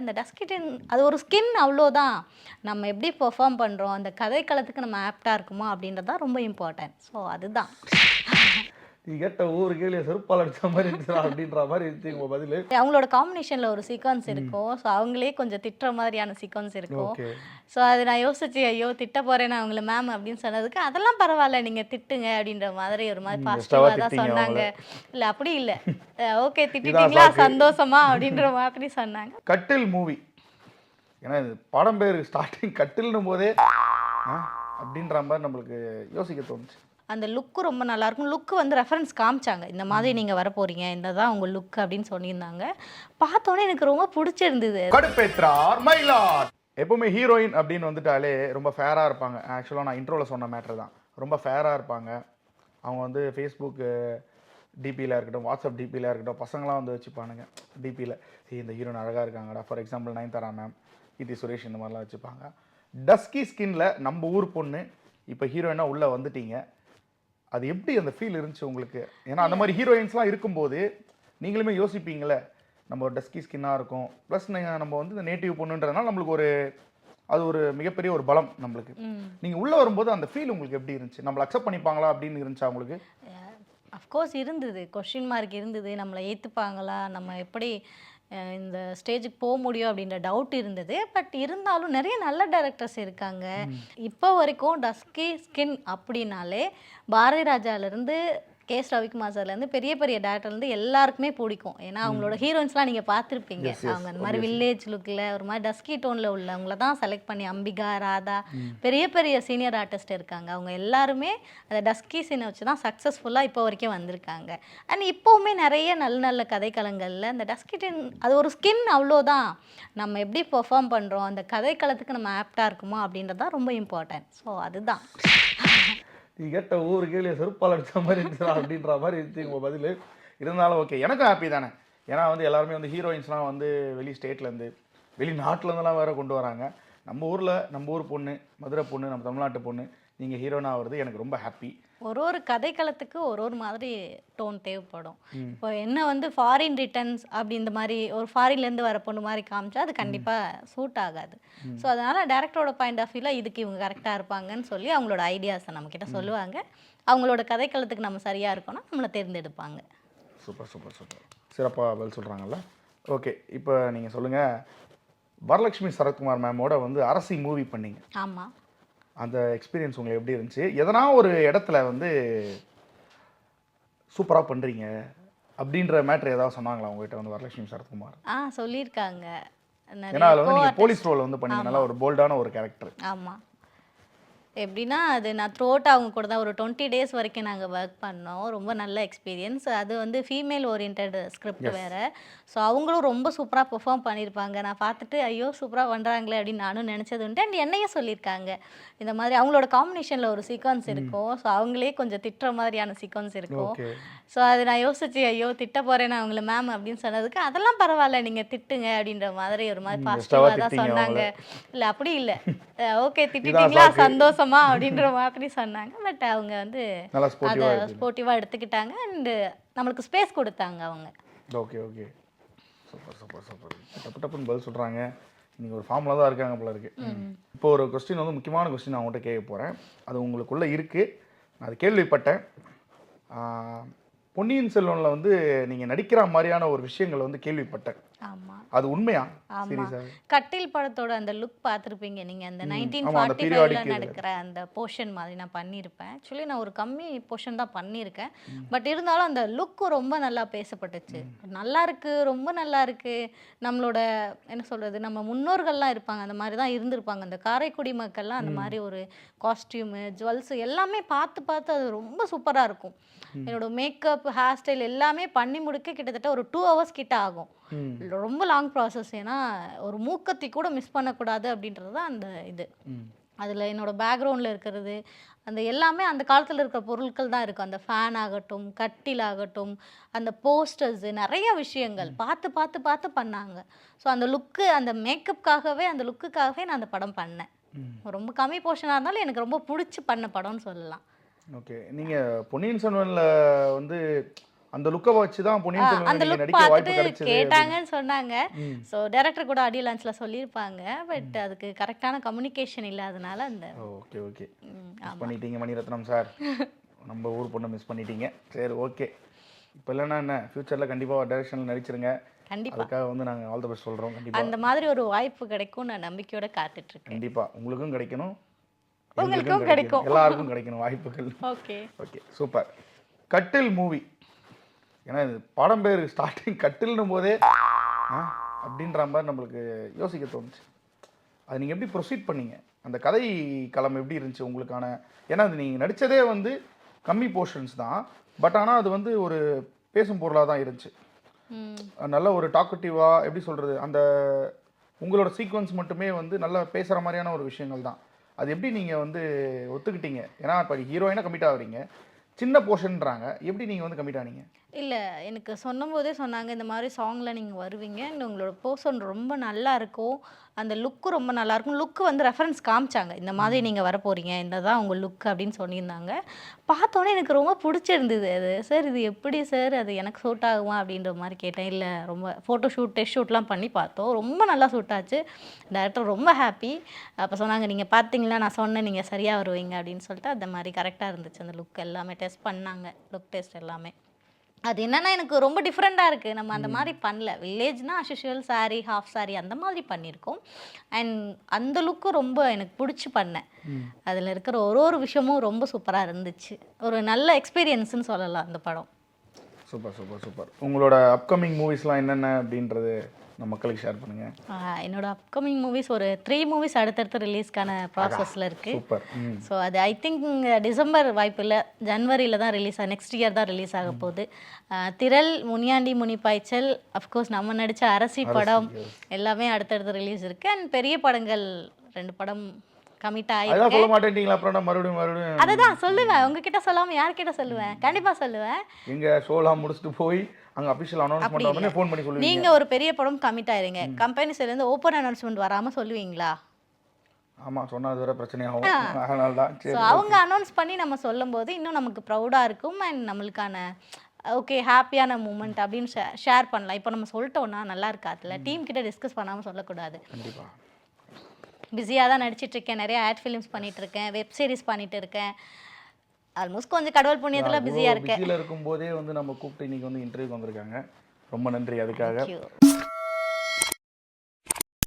அந்த டஸ்கிட்டின் அது ஒரு ஸ்கின் அவ்வளோதான். நம்ம எப்படி பெர்ஃபார்ம் பண்ணுறோம், அந்த கதைக்களத்துக்கு நம்ம ஆப்டாக இருக்குமா அப்படின்றது தான் ரொம்ப இம்பார்ட்டன்ட். ஸோ அதுதான். நீ கேட்ட ஒவ்வொரு கேள்வியை செருப்பால் அடிச்ச மாதிரி இருந்துச்சுடா அப்படின்ற மாதிரி இருந்துச்சு உங்க பதில். அவங்களோட காம்பினேஷனில் ஒரு சீக்வன்ஸ் இருக்கும். ஸோ அவங்களே கொஞ்சம் திட்டுற மாதிரியான சீக்வன்ஸ் இருக்கும். ஓகே. ஸோ அது நான் யோசிச்சு ஐயோ திட்ட போகிறேன் நான் அவங்கள மேம் அப்படின்னு சொன்னதுக்கு அதெல்லாம் பரவாயில்ல நீங்கள் திட்டுங்க அப்படின்ற மாதிரி ஒரு மாதிரி பாசிட்டிவாக தான் சொன்னாங்க. இல்லை அப்படி இல்லை, ஓகே திட்டிட்டீங்களா சந்தோஷமா அப்படின்ற மாதிரி சொன்னாங்க. கட்டில் மூவி, ஏன்னா இது படம் பேர் ஸ்டார்டிங் கட்டில்னும் போதே அப்படின்ற மாதிரி நம்மளுக்கு யோசிக்க தோணுச்சு. அந்த லுக்கு ரொம்ப நல்லாயிருக்கும். லுக்கு வந்து ரெஃபரன்ஸ் காமிச்சாங்க, இந்த மாதிரி நீங்கள் வர போகிறீங்க, இந்த தான் உங்கள் லுக் அப்படின்னு சொல்லியிருந்தாங்க. பார்த்தோன்னே எனக்கு ரொம்ப பிடிச்சிருந்தது. கடுப்பேற்றார் மயிலாட். எப்பவுமே ஹீரோயின் அப்படின்னு வந்துட்டாலே ரொம்ப ஃபேராக இருப்பாங்க. ஆக்சுவலாக நான் இன்ட்ரோவில் சொன்ன மேட்ரு தான். ரொம்ப ஃபேராக இருப்பாங்க. அவங்க வந்து ஃபேஸ்புக் டிபியில் இருக்கட்டும், வாட்ஸ்அப் டிபியில் இருக்கட்டும், பசங்களாம் வந்து வச்சுப்பானுங்க டிபியில். இந்த ஹீரோயின் அழகாக இருக்காங்கடா. For example Nayanthara ma'am, Keerthy Suresh, இந்த மாதிரிலாம் வச்சுப்பாங்க. டஸ்கி ஸ்கின்ல நம்ம ஊர் பொண்ணு இப்போ ஹீரோயினாக உள்ளே வந்துட்டீங்க. அது எப்படி அந்த ஃபீல் இருந்துச்சு உங்களுக்கு? ஏன்னா அந்த மாதிரி ஹீரோயின்ஸ்லாம் இருக்கும்போது நீங்களுமே யோசிப்பீங்களே, நம்ம ஒரு டஸ்கி ஸ்கின்னாக இருக்கும், ப்ளஸ் நம்ம வந்து இந்த நேட்டிவ் பொண்ணுன்றதுனால நம்மளுக்கு ஒரு அது ஒரு மிகப்பெரிய ஒரு பலம் நம்மளுக்கு. நீங்கள் உள்ளே வரும்போது அந்த ஃபீல் உங்களுக்கு எப்படி இருந்துச்சு? நம்மளை அக்செப்ட் பண்ணிப்பாங்களா அப்படின்னு இருந்துச்சா உங்களுக்கு? அஃப்கோர்ஸ் இருந்தது, கொஸ்டின் மார்க் இருந்தது. நம்மளை ஏற்றுப்பாங்களா, நம்ம எப்படி இந்த ஸ்டேஜுக்கு போக முடியும் அப்படின்ற டவுட் இருந்தது. பட் இருந்தாலும் நிறைய நல்ல டைரக்டர்ஸ் இருக்காங்க. இப்போ வரைக்கும் டஸ்கி ஸ்கின் அப்படின்னாலே பாரதி ராஜாலேருந்து கேஎஸ் ரவிக்குமார் சார்லேருந்து பெரிய பெரிய டேரக்டர்லேருந்து எல்லாருக்குமே பிடிக்கும். ஏன்னா அவங்களோட ஹீரோயின்ஸ்லாம் நீங்கள் பார்த்துருப்பீங்க. அவங்க அந்த மாதிரி வில்லேஜ் லுக்கில் ஒரு மாதிரி டஸ்கி டோனில் உள்ளவங்கள தான் செலக்ட் பண்ணி, அம்பிகா, ராதா, பெரிய பெரிய சீனியர் ஆர்டிஸ்ட் இருக்காங்க. அவங்க எல்லாருமே அந்த டஸ்கி சீனை வச்சு தான் சக்ஸஸ்ஃபுல்லாக இப்போ வரைக்கும் வந்திருக்காங்க. அண்ட் இப்போவுமே நிறைய நல்ல நல்ல கதைக்களங்களில் அந்த டஸ்கிட்டின் அது ஒரு ஸ்கின் அவ்வளோதான். நம்ம எப்படி பெர்ஃபார்ம் பண்ணுறோம், அந்த கதைக்களத்துக்கு நம்ம ஆப்டாக இருக்குமா அப்படின்றது தான் ரொம்ப இம்பார்ட்டன்ட். ஸோ அதுதான். நீ கேட்ட ஒவ்வொரு கேள்வியை செருப்பால் அடித்த மாதிரி இருந்துச்சுடா அப்படின்ற மாதிரி இருந்துச்சு உங்கள் பதில். இருந்தாலும் ஓகே, எனக்கும் ஹாப்பி தானே. ஏன்னா வந்து எல்லாருமே வந்து ஹீரோயின்ஸ்லாம் வந்து வெளி ஸ்டேட்லேருந்து வெளிநாட்டிலேருந்துலாம் வேறு கொண்டு வராங்க. நம்ம ஊரில் நம்ம ஊர் பொண்ணு, மதுரை பொண்ணு, நம்ம தமிழ்நாட்டு பொண்ணு நீங்கள் ஹீரோயினாக ஆகிறது எனக்கு ரொம்ப ஹாப்பி. ஒரு கதைக்களத்துக்கு ஒரு மாதிரி டோன் தேவைப்படும். இப்போ என்ன வந்து ஃபாரின் ரிட்டர்ன்ஸ் அப்படி இந்த மாதிரி ஒரு ஃபாரின்லேருந்து வர பொண்ணு மாதிரி காமிச்சா அது கண்டிப்பாக சூட் ஆகாது. ஸோ அதனால் டேரக்டரோட பாயிண்ட் ஆஃப் வியூவில் இதுக்கு இவங்க கரெக்டாக இருப்பாங்கன்னு சொல்லி அவங்களோட ஐடியாஸை நம்மக்கிட்ட சொல்லுவாங்க. அவங்களோட கதைக்களத்துக்கு நம்ம சரியாக இருக்கோன்னா நம்மளை தேர்ந்தெடுப்பாங்க. சூப்பர் சூப்பர் சூப்பர், சிறப்பாக பதில் சொல்கிறாங்கல்ல. ஓகே, இப்போ நீங்கள் சொல்லுங்கள், வரலட்சுமி சரத்குமார் மேமோட வந்து அரசி மூவி பண்ணீங்க. ஆமாம். அந்த எக்ஸ்பீரியன்ஸ் உங்களுக்கு எப்படி இருந்துச்சு? எதனா ஒரு இடத்துல வந்து சூப்பராக பண்ணுறீங்க அப்படின்ற மேட்ரு ஏதாவது சொன்னாங்களா உங்ககிட்ட வந்து வரலட்சுமி சரத்குமார்? சொல்லியிருக்காங்க. ஏன்னா அதில் வந்து நீங்கள் போலீஸ் ரோல் வந்து பண்ணீங்க, நல்லா ஒரு போல்டான ஒரு கேரக்டர். ஆமாம். எப்படின்னா அது நான் த்ரோட் அவங்க கூட தான் ஒரு 20 days வரைக்கும் நாங்கள் ஒர்க் பண்ணோம். ரொம்ப நல்ல எக்ஸ்பீரியன்ஸ். அது வந்து ஃபீமேல் ஓரியன்ட் ஸ்கிரிப்ட் வேறு. ஸோ அவங்களும் ரொம்ப சூப்பராக பெர்ஃபார்ம் பண்ணியிருப்பாங்க. நான் பார்த்துட்டு ஐயோ சூப்பராக பண்ணுறாங்களே அப்படின்னு நானும் நினச்சது உண்டு. அண்ட் என்னையும் சொல்லியிருக்காங்க இந்த மாதிரி. அவங்களோட காம்பினேஷனில் ஒரு சீக்வன்ஸ் இருக்கும். ஸோ அவங்களே கொஞ்சம் திட்டுற மாதிரியான சீக்வன்ஸ் இருக்கும். ஸோ அது நான் யோசிச்சு ஐயோ திட்ட போகிறேன் நான் அவங்கள மேம் அப்படின்னு சொன்னதுக்கு அதெல்லாம் பரவாயில்ல நீங்கள் திட்டுங்க அப்படின்ற மாதிரி ஒரு மாதிரி பாசிட்டிவாக தான் சொன்னாங்க. இல்லை அப்படி இல்லை, ஓகே திட்டிட்டீங்களா சந்தோஷமா அப்படின்ற மாதிரி சொன்னாங்க. பட் அவங்க வந்து அதை ஸ்போர்ட்டிவாக எடுத்துக்கிட்டாங்க அண்டு நம்மளுக்கு ஸ்பேஸ் கொடுத்தாங்க அவங்க. Okay okay, super super super. டப்புன்னு பதில் சொல்கிறாங்க. நீங்கள் ஒரு ஃபார்மில் தான் இருக்காங்க போல இருக்கு. இப்போ ஒரு கொஸ்டின் வந்து முக்கியமான கொஸ்டின் நான் உங்கள்கிட்ட கேட்க போகிறேன். அது உங்களுக்குள்ளே இருக்குது, நான் அது கேள்விப்பட்டேன். பொன்னியின் செல்வனில் வந்து நீங்கள் நடிக்கிற மாதிரியான ஒரு விஷயங்கள் வந்து கேள்விப்பட்டேன். ஆமாம், அது உண்மையா? கட்டில் படத்தோட அந்த லுக் பார்த்துருப்பீங்க நீங்கள். அந்த 1945 நடக்கிற அந்த போர்ஷன் மாதிரி நான் பண்ணியிருப்பேன். ஆக்சுவலி நான் ஒரு கம்மி போர்ஷன் தான் பண்ணியிருக்கேன். பட் இருந்தாலும் அந்த லுக்கு ரொம்ப நல்லா பேசப்பட்டுச்சு. நல்லா இருக்கு, ரொம்ப நல்லா இருக்கு. நம்மளோட என்ன சொல்கிறது, நம்ம முன்னோர்கள்லாம் இருப்பாங்க, அந்த மாதிரி தான் இருந்திருப்பாங்க. அந்த காரைக்குடி மக்கள்லாம் அந்த மாதிரி ஒரு காஸ்டியூமு, ஜுவல்ஸு எல்லாமே பார்த்து பார்த்து அது ரொம்ப சூப்பராக இருக்கும். என்னோட மேக்கப், ஹேர் ஸ்டைல் எல்லாமே பண்ணி முடிக்க கிட்டத்தட்ட ஒரு 2 hours கிட்ட ஆகும். ரொம்ப லாங் ப்ராசஸ். ஏன்னா ஒரு மூக்கத்தி கூட மிஸ் பண்ணக்கூடாது அப்படின்றது தான் அந்த இது. அதில் என்னோடய பேக்ரவுண்டில் இருக்கிறது அந்த எல்லாமே அந்த காலத்தில் இருக்கிற பொருட்கள் தான் இருக்கும். அந்த ஃபேன் ஆகட்டும், கட்டில் ஆகட்டும், அந்த போஸ்டர்ஸு, நிறைய விஷயங்கள் பார்த்து பார்த்து பார்த்து பண்ணாங்க. ஸோ அந்த லுக்கு, அந்த மேக்கப்புக்காகவே, அந்த லுக்குக்காகவே நான் அந்த படம் பண்ணேன். ரொம்ப கம்மி போர்ஷனாக இருந்தாலும் எனக்கு ரொம்ப பிடிச்சி பண்ண படம்னு சொல்லலாம். ஓகே, நீங்கள் பொன்னியின் செல்வனில் வந்து அந்த லுக்கை வச்சு தான் பொன்னியின் அந்த செல்வன் நீங்க லுக் நடிக்க வாய்ப்பு பார்த்துட்டு கிடைச்சது. கேட்டாங்கன்னு சொன்னாங்க. ஸோ டைரக்டர் கூட ஆடியோ லான்ச்ல சொல்லியிருப்பாங்க. பட் அதுக்கு கரெக்டான கம்யூனிகேஷன் இல்லாதனால அந்த ஓகே ஓகே மிஸ் பண்ணிட்டீங்க மணிரத்னம் சார். நம்ம ஊர் பொண்ணை மிஸ் பண்ணிட்டீங்க. சரி ஓகே. இப்போ இல்லைன்னா என்ன ஃபியூச்சரில் கண்டிப்பாக டைரக்ஷனில் நடிச்சிருங்க. கண்டிப்பா அதுக்காக வந்து நாங்கள் ஆல் தி பெஸ்ட் சொல்கிறோம். கண்டிப்பாக அந்த மாதிரி ஒரு வாய்ப்பு கிடைக்கும் நான் நம்பிக்கையோட காத்துட்டு இருக்கேன். கண்டிப்பாக உங்களுக்கும் கிடைக்கணும், உங்களுக்கும் எங்களுக்கும் கிடைக்கும். எல்லாருக்கும் கிடைக்கணும் வாய்ப்புகள். Okay okay super. கட்டில் மூவி, ஏன்னா இது படம் பேர் ஸ்டார்டிங் கட்டில்னும் போதே அப்படின்ற மாதிரி நம்மளுக்கு யோசிக்க தோணுச்சு. அது நீங்கள் எப்படி ப்ரொசீட் பண்ணீங்க? அந்த கதை களம் எப்படி இருந்துச்சு உங்களுக்கான? ஏன்னா அது நீங்கள் நடித்ததே வந்து கம்மி போர்ஷன்ஸ் தான், பட் ஆனால் அது வந்து ஒரு பேசும் பொருளாக தான் இருந்துச்சு. நல்ல ஒரு டாக்கட்டிவாக எப்படி சொல்கிறது, அந்த உங்களோட சீக்வன்ஸ் மட்டுமே வந்து நல்லா பேசுகிற மாதிரியான ஒரு விஷயங்கள் தான். அது எப்படி நீங்கள் வந்து ஒத்துக்கிட்டீங்க? ஏன்னா இப்போ ஹீரோயினாக கமிட் ஆகுறீங்க, சின்ன போர்ஷன்றாங்க, எப்படி நீங்கள் வந்து கமிட் ஆனீங்க? இல்லை, எனக்கு சொன்னபோதே சொன்னாங்க இந்த மாதிரி சாங்கில் நீங்கள் வருவீங்க, உங்களோட போர்ஷன் ரொம்ப நல்லா இருக்கும், அந்த லுக்கு ரொம்ப நல்லாயிருக்கும். லுக்கு வந்து ரெஃபரன்ஸ் காமிச்சாங்க, இந்த மாதிரி நீங்கள் வர போகிறீங்க, இந்த தான் உங்கள் லுக் அப்படின்னு சொல்லியிருந்தாங்க. பார்த்தோன்னே எனக்கு ரொம்ப பிடிச்சிருந்தது அது. சார் இது எப்படி சார் அது எனக்கு சூட் ஆகுமா அப்படின்ற மாதிரி கேட்டேன். இல்லை ரொம்ப ஃபோட்டோ ஷூட் டெஸ்ட் ஷூட்லாம் பண்ணி பார்த்தோம், ரொம்ப நல்லா சூட் ஆச்சு. டேரக்டர் ரொம்ப ஹாப்பி. அப்போ சொன்னாங்க நீங்கள் பார்த்தீங்களா நான் சொன்னேன் நீங்கள் சரியாக வருவீங்க அப்படின்னு சொல்லிட்டு அந்த மாதிரி கரெக்டாக இருந்துச்சு. அந்த லுக் எல்லாமே டெஸ்ட் பண்ணாங்க, லுக் டெஸ்ட் எல்லாமே. அது என்னன்னா எனக்கு ரொம்ப டிஃப்ரெண்ட்டாக இருக்குது. நம்ம அந்த மாதிரி பண்ணல. வில்லேஜ்னா அஸ்யூஷுவல் சாரீ, ஹாஃப் சாரீ அந்த மாதிரி பண்ணியிருக்கோம். அண்ட் அந்த லுக்கும் ரொம்ப எனக்கு பிடிச்சி பண்ணேன். அதில் இருக்கிற ஒரு விஷயமும் ரொம்ப சூப்பராக இருந்துச்சு. ஒரு நல்ல எக்ஸ்பீரியன்ஸ்னு சொல்லலாம் அந்த படம். Super super super. உங்களோட அப்கமிங் மூவிஸ்லாம் என்னென்ன அப்படின்றது நம்ம மக்களுக்கு ஷேர் பண்ணுங்கள். என்னோட அப்கமிங் மூவிஸ் ஒரு 3 மூவிஸ் அடுத்தடுத்து ரிலீஸ்க்கான ப்ராசஸில் இருக்குது. சூப்பர். ஸோ அது ஐ திங்க் டிசம்பர் வாய்ப்பு இல்லை, ஜனவரியில் தான் ரிலீஸ் ஆகும், நெக்ஸ்ட் இயர் தான் ரிலீஸ் ஆக போகுது. திரள், முனியாண்டி முனிப்பாய்ச்சல், அஃப்கோர்ஸ் நம்ம நடித்த அரசி படம் எல்லாமே அடுத்தடுத்து ரிலீஸ் இருக்குது. அண்ட் பெரிய படங்கள் 2 படம் கமிட் அதெல்லாம் சொல்ல மாட்டேன்ட்டீங்களா? அப்புறம் நான் மறுபடியும் அதை தான் சொல்லுவேன். உங்ககிட்ட சொல்லாமல் யார்கிட்ட சொல்லுவேன்? கண்டிப்பாக சொல்லுவேன். எங்கள் ஷோலாம் முடிச்சுட்டு போய் அங்கே அஃபிஷியல் அனௌன்ஸ்மெண்ட் உடனே ஃபோன் பண்ணி சொல்லுவீங்க. நீங்கள் ஒரு பெரிய படம் கமிட் ஆயிருங்க, கம்பெனி சைட்லேருந்து ஓப்பன் அனௌன்ஸ்மெண்ட் வராமல் சொல்லுவீங்களா? ஆமாம், சொன்னால் அது வேறு பிரச்சனையாகும். அதனால தான் ஸோ அவங்க அனௌன்ஸ் பண்ணி நம்ம சொல்லும்போது இன்னும் நமக்கு ப்ரௌடாக இருக்கும். அண்ட் நம்மளுக்கான ஓகே ஹாப்பியான மூமெண்ட் அப்படின்னு ஷேர் பண்ணலாம். இப்போ நம்ம சொல்லிட்டோன்னா நல்லா இருக்காதுல்ல, டீம் கிட்ட டிஸ்கஸ் பண்ணாமல் சொல்லக்கூடாது. கண்டிப்பாக பிஸியாக தான் நடிச்சிட்ருக்கேன், நிறைய ஆட் ஃபிலிம்ஸ் பண்ணிகிட்ருக்கேன், வெப் சீரிஸ் பண்ணிகிட்டு இருக்கேன். ஆல்மோஸ்ட் கொஞ்சம் கடவுள் புண்ணியத்தில் பிஸியாக இருக்கேன். பிஸியில் இருக்கும்போதே வந்து நம்ம கூப்பிட்டு இன்றைக்கி வந்து இன்டர்வியூக்கு வந்திருக்காங்க. ரொம்ப நன்றி அதுக்காக. Thank you.